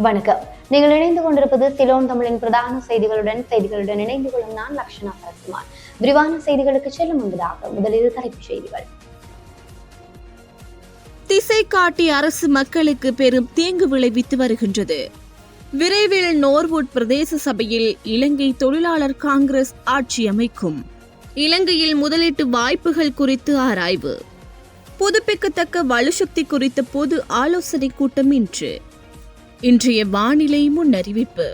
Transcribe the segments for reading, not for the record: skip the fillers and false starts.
வணக்கம். நீங்கள் இணைந்து கொண்டிருப்பது சிலோன் தமிழின் பிரதான செய்திகளுடன் இணைந்து கொள்ளும் நான் லக்ஷனா சரத்குமார். விரிவான செய்திகளுக்கு செல்லும் முன்பதாக முதலில் தலைப்புச் செய்திகள். திசை காட்டி அரசு மக்களுக்கு பெரும் தீங்கு விளைவித்து வருகின்றது. விரைவில் நோர்வுட் பிரதேச சபையில் இலங்கை தொழிலாளர் காங்கிரஸ் ஆட்சி அமைக்கும். இலங்கையில் முதலீட்டு வாய்ப்புகள் குறித்து ஆராய்வு. புதுப்பிக்கத்தக்க வலுசக்தி குறித்த பொது ஆலோசனை கூட்டம் இன்றைய வானிலை முன்னறிவிப்பு.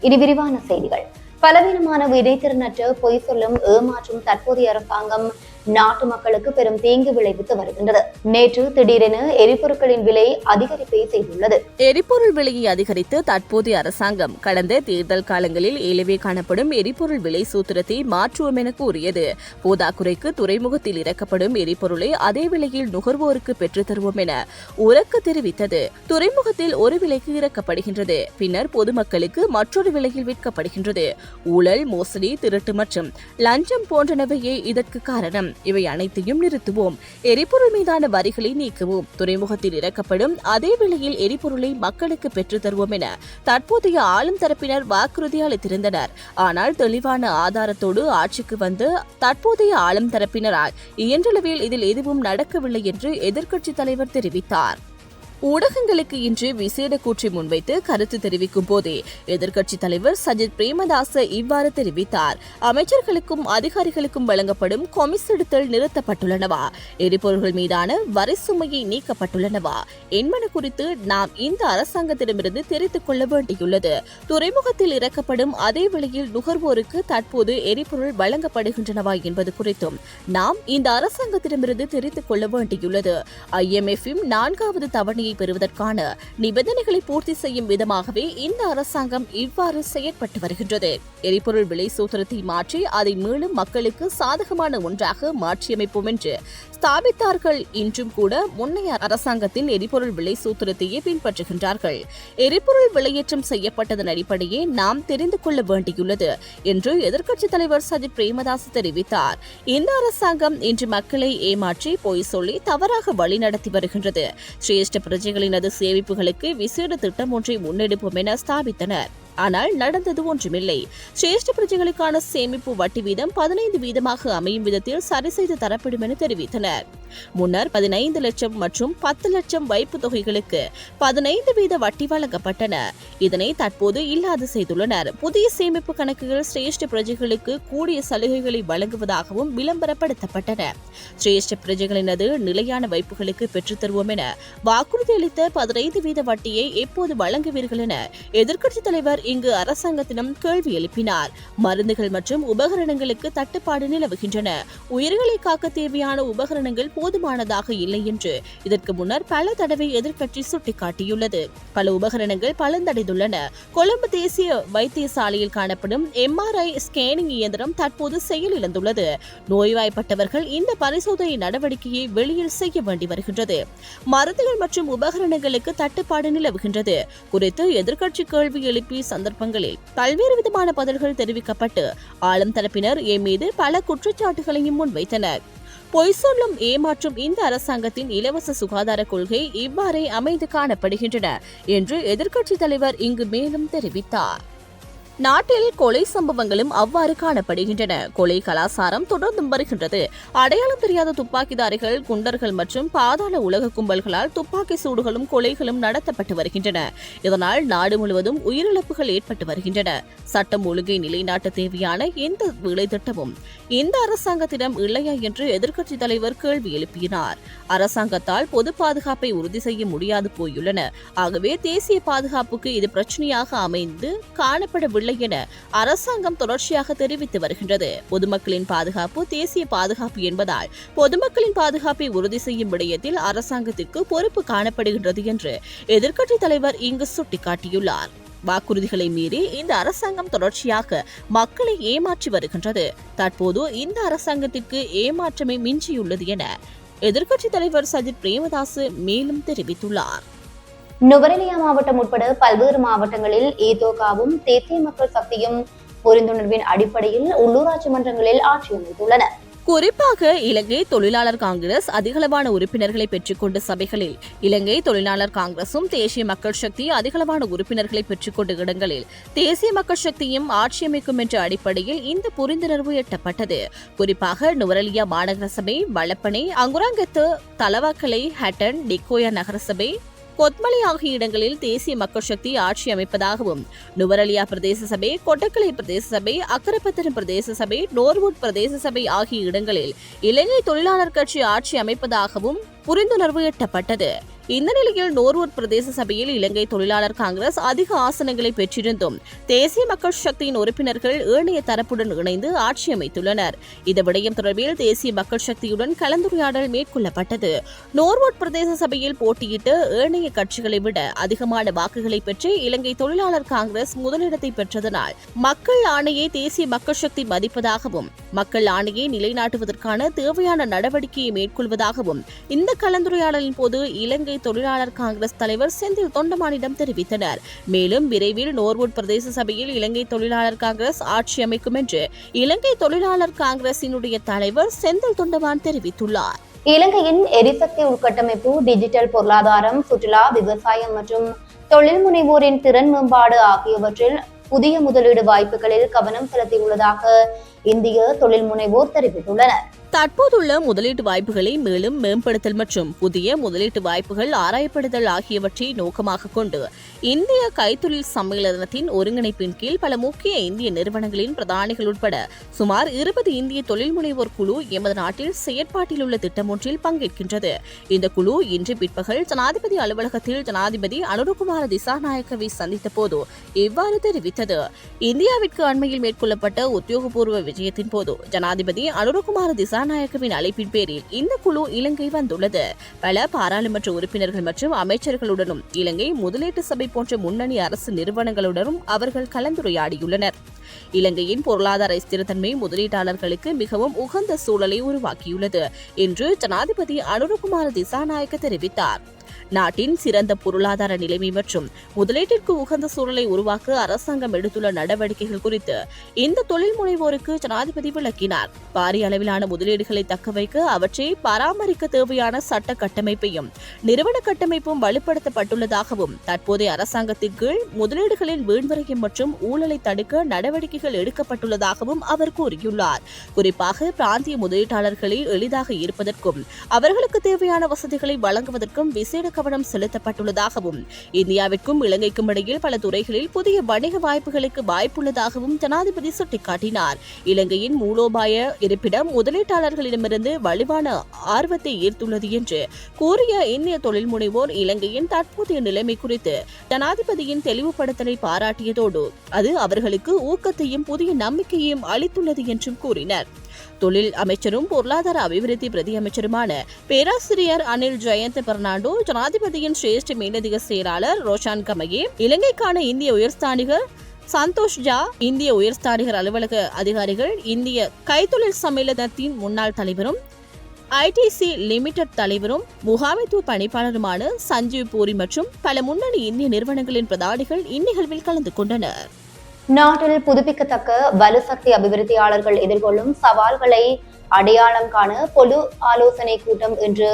இனி விரிவான செய்திகள். பலவீனமான விடைத்திறனற்ற பொய் சொல்லும் ஏமாற்றும் தற்போதைய அரசாங்கம் நாட்டு மக்களுக்கு பெரும் தீங்கு விளைவித்து வருகின்றது. நேற்று திடீரென எரிபொருட்களின் விலை அதிகரிப்பை செய்துள்ளது. எரிபொருள் விலையை அதிகரித்து தற்போதைய அரசாங்கம் கடந்த தேர்தல் காலங்களில் ஏலவே காணப்படும் எரிபொருள் விலை சூத்திரத்தை மாற்றுவோம் என கூறியது. போதாக்குறைக்கு துறைமுகத்தில் இறக்கப்படும் எரிபொருளை அதே விலையில் நுகர்வோருக்கு பெற்றுத் தருவோம் என உரக்க தெரிவித்தது. துறைமுகத்தில் ஒரு விலைக்கு இறக்கப்படுகின்றது, பின்னர் பொதுமக்களுக்கு மற்றொரு விலையில் விற்கப்படுகின்றது. ஊழல், மோசடி, திருட்டு மற்றும் லஞ்சம் போன்றனவையே இதற்கு காரணம். இவை அனைத்தையும் நிறுத்துவோம். எரிபொருள் மீதான வரிகளை நீக்குவோம். துறைமுகத்தில் இறக்கப்படும் அதே விலையில் எரிபொருளை மக்களுக்கு பெற்றுத் தருவோம் என தற்போதைய ஆளும் தரப்பினர் வாக்குறுதி அளித்திருந்தனர். ஆனால் தெளிவான ஆதாரத்தோடு ஆட்சிக்கு வந்து தற்போதைய ஆளும் தரப்பினரால் இயன்றளவில் இதில் எதுவும் நடக்கவில்லை என்று எதிர்க்கட்சித் தலைவர் தெரிவித்தார். ஊடகங்களுக்கு இன்று விசேட கூற்றை முன்வைத்து கருத்து தெரிவிக்கும் போதே எதிர்க்கட்சித் தலைவர் சஜித் பிரேமதாச இவ்வாறு தெரிவித்தார். அமைச்சர்களுக்கும் அதிகாரிகளுக்கும் வழங்கப்படும் கொமிசெடுத்தல் நிறுத்தப்பட்டுள்ளனவா, எரிபொருள்கள் மீதான வரி சுமையை நீக்கப்பட்டுள்ளனவா என்பன குறித்து நாம் இந்த அரசாங்கத்திடமிருந்து தெரிந்து கொள்ள வேண்டியுள்ளது. துறைமுகத்தில் இறக்கப்படும் அதே விலையில் நுகர்வோருக்கு தற்போது எரிபொருள் வழங்கப்படுகின்றனவா என்பது குறித்தும் நாம் இந்த அரசாங்கத்திடமிருந்து தெரிந்து கொள்ள வேண்டியுள்ளது. IMF-இன் 4வது தவணையை பெறுவதற்கான நிபந்தனைகளை பூர்த்தி செய்யும் விதமாகவே இந்த அரசாங்கம் இவ்வாறு செயற்பட்டு வருகின்றது. எரிபொருள் விலை சூத்திரத்தை மாற்றி அதை மீண்டும் மக்களுக்கு சாதகமான ஒன்றாக மாற்றியமைப்போம் என்று ஸ்தாபித்தார்கள். இன்றும் கூட முன்னைய அரசாங்கத்தின் எரிபொருள் விலை சூத்திரத்தையே பின்பற்றுகின்றார்கள். எரிபொருள் விலையேற்றம் செய்யப்பட்டதன் அடிப்படையே நாம் தெரிந்து கொள்ள வேண்டியுள்ளது என்று எதிர்க்கட்சித் தலைவர் சஜித் பிரேமதாஸ் தெரிவித்தார். இந்த அரசாங்கம் இன்று மக்களை ஏமாற்றி பொய் சொல்லி தவறாக வழிநடத்தி வருகின்றது. சிரேஷ்ட பிரஜைகளினது சேமிப்புகளுக்கு விசேட திட்டம் ஒன்றை முன்னெடுப்போம் என ஸ்தாபித்தனர். ஆனால் நடந்தது ஒன்றுமில்லை. சிரேஷ்ட பிரஜைகளுக்கான சேமிப்பு வட்டி வீதம் 15% அமையும் விதத்தில் சரி செய்து தரப்படும் என தெரிவித்தனர். முன்னர் 15 லட்சம் மற்றும் 10 லட்சம் வைப்பு தொகைகளுக்கு 15% வட்டி வழங்கப்பட்டன. இதனை தற்போது இல்லாது செய்துள்ளனர். புதிய சேமிப்பு கணக்குகள் சிரேஷ்ட பிரஜைகளுக்கு கூடிய சலுகைகளை வழங்குவதாகவும் விளம்பரப்படுத்தப்பட்டன. சிரேஷ்ட பிரஜைகளினது நிலையான வைப்புகளுக்கு பெற்றுத் தருவோம் என வாக்குறுதி அளித்த 15% வட்டியை எப்போது வழங்குவீர்கள் என எதிர்க்கட்சித் தலைவர் இங்கு அரசாங்கத்திடம் கேள்வி எழுப்பினார். மருந்துகள் மற்றும் உபகரணங்களுக்கு தட்டுப்பாடு நிலவுகின்றன. உயிர்களை காக்க தேவையான உபகரணங்கள் போதுமானதாக இல்லை என்று இதற்கு முன்னர் பல தடவை எதிர்க்கட்சி சுட்டிக்காட்டியுள்ளது. பல உபகரணங்கள் பலந்தடைந்துள்ளன. கொழும்பு தேசிய வைத்தியசாலையில் காணப்படும் MRI ஸ்கேனிங் இயந்திரம் தற்போது செயலிழந்துள்ளது. நோய்வாய்ப்பட்டவர்கள் இந்த பரிசோதனை நடவடிக்கையை வெளியில் செய்ய வேண்டி வருகின்றது. மருந்துகள் மற்றும் உபகரணங்களுக்கு தட்டுப்பாடு நிலவுகின்றது குறித்து எதிர்க்கட்சி கேள்வி எழுப்பிய சந்தர்ப்பங்களில் பல்வேறு விதமான பதில்கள் தெரிவிக்கப்பட்டு ஆளும் தரப்பினர் மீது பல குற்றச்சாட்டுகளையும் முன்வைத்தனர். பொய் சொல்லும் ஏமாற்றும் இந்த அரசாங்கத்தின் இலவச சுகாதார கொள்கை இவ்வாறே அமைந்து காணப்படுகின்றன என்று எதிர்க்கட்சித் தலைவர் இங்கு மேலும் தெரிவித்தார். நாட்டில் கொலை சம்பவங்களும் அவ்வாறு காணப்படுகின்றன. கொலை கலாசாரம் தொடர்ந்தும் வருகின்றது. அடையாளம் தெரியாத துப்பாக்கிதாரிகள், குண்டர்கள் மற்றும் பாதாள உலக கும்பல்களால் துப்பாக்கி சூடுகளும் கொலைகளும் நடத்தப்பட்டு வருகின்றன. இதனால் நாடு முழுவதும் உயிரிழப்புகள் ஏற்பட்டு வருகின்றன. சட்டம் ஒழுங்கை நிலைநாட்ட தேவையான எந்த வேலை திட்டமும் இந்த அரசாங்கத்திடம் இல்லையா என்று எதிர்க்கட்சித் தலைவர் கேள்வி எழுப்பினார். அரசாங்கத்தால் பொது பாதுகாப்பை உறுதி செய்ய முடியாது போயுள்ளன. ஆகவே தேசிய பாதுகாப்புக்கு இது பிரச்சனையாக அமைந்து காணப்படவில்லை என அரசாங்கம் தொடர்ச்சியாக தெரிவித்து வருகின்றது. பொதுமக்களின் பாதுகாப்பு தேசிய பாதுகாப்பு என்பதால் பொதுமக்களின் பாதுகாப்பை உறுதி செய்யும் விடயத்தில் அரசாங்கத்திற்கு பொறுப்பு காணப்படுகின்றது என்று எதிர்க்கட்சித் தலைவர் இங்கு சுட்டிக்காட்டியுள்ளார். வாக்குறுதிகளை மீறி இந்த அரசாங்கம் தொடர்ச்சியாக மக்களை ஏமாற்றி வருகின்றது. தற்போது இந்த அரசாங்கத்திற்கு ஏமாற்றமே மிஞ்சியுள்ளது என எதிர்க்கட்சித் தலைவர் சஜித் பிரேமதாஸ் மேலும் தெரிவித்துள்ளார். நுவரெலியா மாவட்டம் உட்பட பல்வேறு மாவட்டங்களில் ஏதோகாவும் தேசிய மக்கள் சக்தியும் புரிந்துணர்வின் அடிப்படையில் உள்ளூராட்சி மன்றங்களில் ஆட்சி அமைத்துள்ளன. குறிப்பாக இலங்கை தொழிலாளர் காங்கிரஸ் அதிகளவான உறுப்பினர்களை பெற்றுக்கொண்ட சபைகளில் இலங்கை தொழிலாளர் காங்கிரசும் தேசிய மக்கள் சக்தி அதிகளவான உறுப்பினர்களை பெற்றுக்கொண்ட இடங்களில் தேசிய மக்கள் சக்தியும் ஆட்சியமைக்கும் என்ற அடிப்படையில் இந்த புரிந்துணர்வு எட்டப்பட்டது. குறிப்பாக நுவரெலியா மாநகர சபை, வளப்பனை, அங்குராங்கத்து, தலவாக்கலை, ஹட்டன், டிக்கோயா நகரசபை, கொத்மலை ஆகிய இடங்களில் தேசிய மக்கள் சக்தி ஆட்சி அமைப்பதாகவும், நுவரெலியா பிரதேச சபை, கொட்டக்கலை பிரதேச சபை, அக்கரப்பத்திரம் பிரதேச சபை, நோர்வுட் பிரதேச சபை ஆகிய இடங்களில் இலங்கை தொழிலாளர் கட்சி ஆட்சி அமைப்பதாகவும் புரிந்துணர்வு எட்டப்பட்டது. இந்த நிலையில் நோர்வுட் பிரதேச சபையில் இலங்கை தொழிலாளர் காங்கிரஸ் அதிக ஆசனங்களை பெற்றிருந்தும் தேசிய மக்கள் சக்தியின் உறுப்பினர்கள் ஏனைய தரப்புடன் இணைந்து ஆட்சி அமைத்துள்ளனர். இந்த விடயம் தொடர்பில் தேசிய மக்கள் சக்தியுடன் கலந்துரையாடல் மேற்கொள்ளப்பட்டது. நோர்வுட் பிரதேச சபையில் போட்டியிட்டு ஏனைய கட்சிகளை விட அதிகமான வாக்குகளை பெற்று இலங்கை தொழிலாளர் காங்கிரஸ் முதலிடத்தை பெற்றதனால் மக்கள் ஆணையை தேசிய மக்கள் சக்தி மதிப்பதாகவும், மக்கள் ஆணையை நிலைநாட்டுவதற்கான தேவையான நடவடிக்கையை மேற்கொள்வதாகவும் இந்த கலந்துரையாடலின் போது இலங்கை தொழிலாளர் காங்கிரஸ் தலைவர் செந்தில் தொண்டமானிடம் தெரிவித்தனர். மேலும் விரைவில் நோர்வுட் பிரதேச சபையில் இலங்கை தொழிலாளர் காங்கிரஸ் ஆட்சி அமைக்கும் என்று இலங்கை தொழிலாளர் காங்கிரசினுடைய தலைவர் செந்தில் தொண்டமான் தெரிவித்துள்ளார். இலங்கையின் எரிசக்தி உள்கட்டமைப்பு, டிஜிட்டல் பொருளாதாரம், சுற்றுலா, விவசாயம் மற்றும் தொழில் முனைவோரின் திறன் மேம்பாடு ஆகியவற்றில் புதிய முதலீடு வாய்ப்புகளில் கவனம் செலுத்தியுள்ளதாக இந்திய தொழில் முனைவோர் தெரிவித்துள்ளனர். தற்போதுள்ள முதலீட்டு வாய்ப்புகளை மேலும் மேம்படுத்தல் மற்றும் புதிய முதலீட்டு வாய்ப்புகள் ஆராயப்படுதல் ஆகியவற்றை நோக்கமாக கொண்டு இந்திய கைத்தொழில் சம்மேளனத்தின் ஒருங்கிணைப்பின் கீழ் பல முக்கிய இந்திய நிறுவனங்களின் பிரதானிகள் உட்பட சுமார் 20 இந்திய தொழில் முனைவோர் குழு எமது நாட்டில் செயற்பாட்டில் உள்ள திட்டம் ஒன்றில் பங்கேற்கின்றது. இந்த குழு இன்று பிற்பகல் ஜனாதிபதி அலுவலகத்தில் ஜனாதிபதி அனுரகுமார திசாநாயக்கவை சந்தித்த போது இவ்வாறு தெரிவித்தது. இந்தியாவிற்கு அண்மையில் மேற்கொள்ளப்பட்ட உத்தியோகபூர்வ விஜயத்தின் போது ஜனாதிபதி அனுரகுமார திசாநாயக்கவின் அழைப்பின் பேரில் இந்த குழு இலங்கை வந்துள்ளது. பல பாராளுமன்ற உறுப்பினர்கள் மற்றும் அமைச்சர்களுடனும் இலங்கை முதலீட்டு சபை போன்ற முன்னணி அரசு நிறுவனங்களுடனும் அவர்கள் கலந்துரையாடியுள்ளனர். இலங்கையின் பொருளாதார ஸ்திரத்தன்மை முதலீட்டாளர்களுக்கு மிகவும் உகந்த சூழலை உருவாக்கியுள்ளது என்று ஜனாதிபதி அனுரகுமார திசாநாயக்க தெரிவித்தார். நாட்டின் சிறந்த பொருளாதார நிலைமை மற்றும் முதலீட்டிற்கு உகந்த சூழலை உருவாக்க அரசாங்கம் எடுத்துள்ள நடவடிக்கைகள் குறித்து இந்த தொழில் முனைவோருக்கு ஜனாதிபதி விளக்கினார். பாரிய அளவிலான முதலீடுகளை தக்கவைக்க அவற்றை பராமரிக்க தேவையான சட்ட கட்டமைப்பையும் நிறுவன கட்டமைப்பும் வலுப்படுத்தப்பட்டுள்ளதாகவும், தற்போதைய அரசாங்கத்தின் கீழ் முதலீடுகளின் வீண்வரையம் மற்றும் ஊழலை தடுக்க நடவடிக்கைகள் எடுக்கப்பட்டுள்ளதாகவும் அவர் கூறியுள்ளார். குறிப்பாக பிராந்திய முதலீட்டாளர்களை எளிதாக ஈர்ப்பதற்கும் அவர்களுக்கு தேவையான வசதிகளை வழங்குவதற்கும் விசேட கவனம் செலுத்தப்பட்டுள்ளதாகவும், இந்தியாவிற்கும் இலங்கைக்கும் இடையில் பல துறைகளில் புதிய வணிக வாய்ப்புகளுக்கு வாய்ப்புள்ளதாகவும் ஜனாதிபதி சுட்டிக்காட்டினார். இலங்கையின் மூலோபாய இருப்பிடம் முதலீட்டாளர்களிடமிருந்து வலுவான ஆர்வத்தை ஈர்த்துள்ளது என்று கூறிய இந்திய தொழில் முனைவோர் இலங்கையின் தற்போதைய நிலைமை குறித்து ஜனாதிபதியின் தெளிவுபடுத்தலை பாராட்டியதோடு அது அவர்களுக்கு ஊக்கத்தையும் புதிய நம்பிக்கையையும் அளித்துள்ளது என்றும் கூறினர். தொழில் அமைச்சரும் பொருளாதார அபிவிருத்தி பிரதி அமைச்சருமான பேராசிரியர் அனில் ஜெயந்த் பெர்னாண்டோ, ஜனாதிபதியின் சிரேஷ்ட மேலதிக செயலாளர் ரோஷான் கமயே, இலங்கைக்கான இந்திய உயர்ஸ்தானிகர் சந்தோஷ் ஜா, இந்திய உயர்ஸ்தானிகர் அலுவலக அதிகாரிகள், இந்திய கைத்தொழில் சம்மேளனத்தின் முன்னாள் தலைவரும் ஐடிசி லிமிடெட் தலைவரும் முகாமைத்துவ பணிப்பாளருமான சஞ்சீவ் பூரி மற்றும் பல முன்னணி இந்திய நிறுவனங்களின் பிரதானிகள் இந்நிகழ்வில் கலந்து கொண்டனர். நாட்டில் புதுப்பிக்கத்தக்க வலுசக்தி அபிவிருத்தியாளர்கள் எதிர்கொள்ளும் சவால்களை அடையாளம் காண பொது ஆலோசனை கூட்டம் இன்று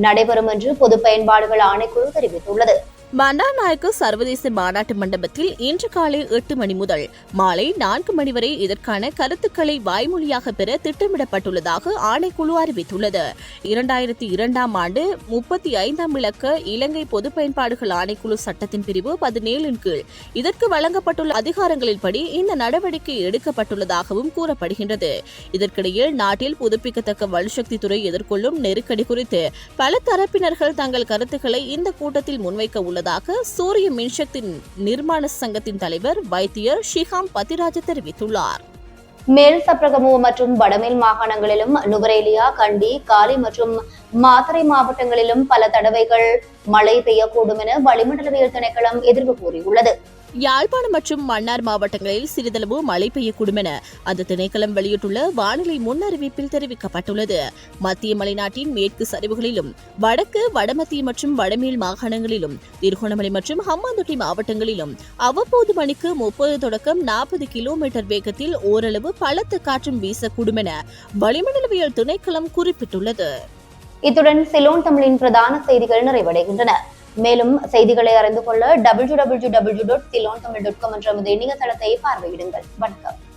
நடைபெறும் என்று பொது பயன்பாடுகள் ஆணைக்குழு தெரிவித்துள்ளது. பண்டார்நாயக்க சர்வதேச மாநாட்டு மண்டபத்தில் இன்று காலை 8 மணி முதல் மாலை 4 மணி வரை இதற்கான கருத்துக்களை வாய்மொழியாக பெற திட்டமிடப்பட்டுள்ளதாக ஆணைக்குழு அறிவித்துள்ளது. 2002ஆம் ஆண்டு 35ஆம் இலக்க இலங்கை பொது பயன்பாடுகள் ஆணைக்குழு சட்டத்தின் பிரிவு 17 கீழ் இதற்கு வழங்கப்பட்டுள்ள அதிகாரங்களின்படி இந்த நடவடிக்கை எடுக்கப்பட்டுள்ளதாகவும் கூறப்படுகின்றது. இதற்கிடையில் நாட்டில் புதுப்பிக்கத்தக்க வலுசக்தி துறை எதிர்கொள்ளும் நெருக்கடி குறித்து பல தரப்பினர்கள் தங்கள் கருத்துக்களை இந்த கூட்டத்தில் முன்வைக்க உள்ளதாக சூரிய மின்சக்தி நிர்மாண சங்கத்தின் தலைவர் வைத்தியர் ஷிஹாம் பதிராஜ தெரிவித்துள்ளார். மேல் சப்ரகமுவ மற்றும் வடமேல் மாகாணங்களிலும் நுவரெலியா, கண்டி, காலி மற்றும் மாத்தறை மாவட்டங்களிலும் பல தடவைகள் மழை பெய்யக்கூடும் என வளிமண்டலவியல் திணைக்களம் எதிர்ப்பு கூறியுள்ளது. யாழ்ப்பாணம் மற்றும் மன்னார் மாவட்டங்களில் சிறிதளவு மழை பெய்யக்கூடும் என அந்த திணைக்களம் வெளியிட்டுள்ள வானிலை முன்னறிவிப்பில் தெரிவிக்கப்பட்டுள்ளது. மத்திய மலைநாட்டின் மேற்கு சரிவுகளிலும் வடக்கு வடமத்திய மற்றும் வடமேல் மாகாணங்களிலும் திருகோணமலை மற்றும் ஹம்பாந்தோட்டை மாவட்டங்களிலும் அவ்வப்போது மணிக்கு 30 தொடக்கம் 40 கிலோமீட்டர் வேகத்தில் ஓரளவு பலத்த காற்றும் வீசக்கூடும் என வளிமண்டலவியல் திணைக்களம் குறிப்பிட்டுள்ளது. இத்துடன் சிலோன் தமிழின் பிரதான செய்திகள் நிறைவடைகின்றன. மேலும் செய்திகளை அறிந்து கொள்ள www.ceylontamil.com என்ற இணையதளத்தை பார்வையிடுங்கள். வணக்கம்.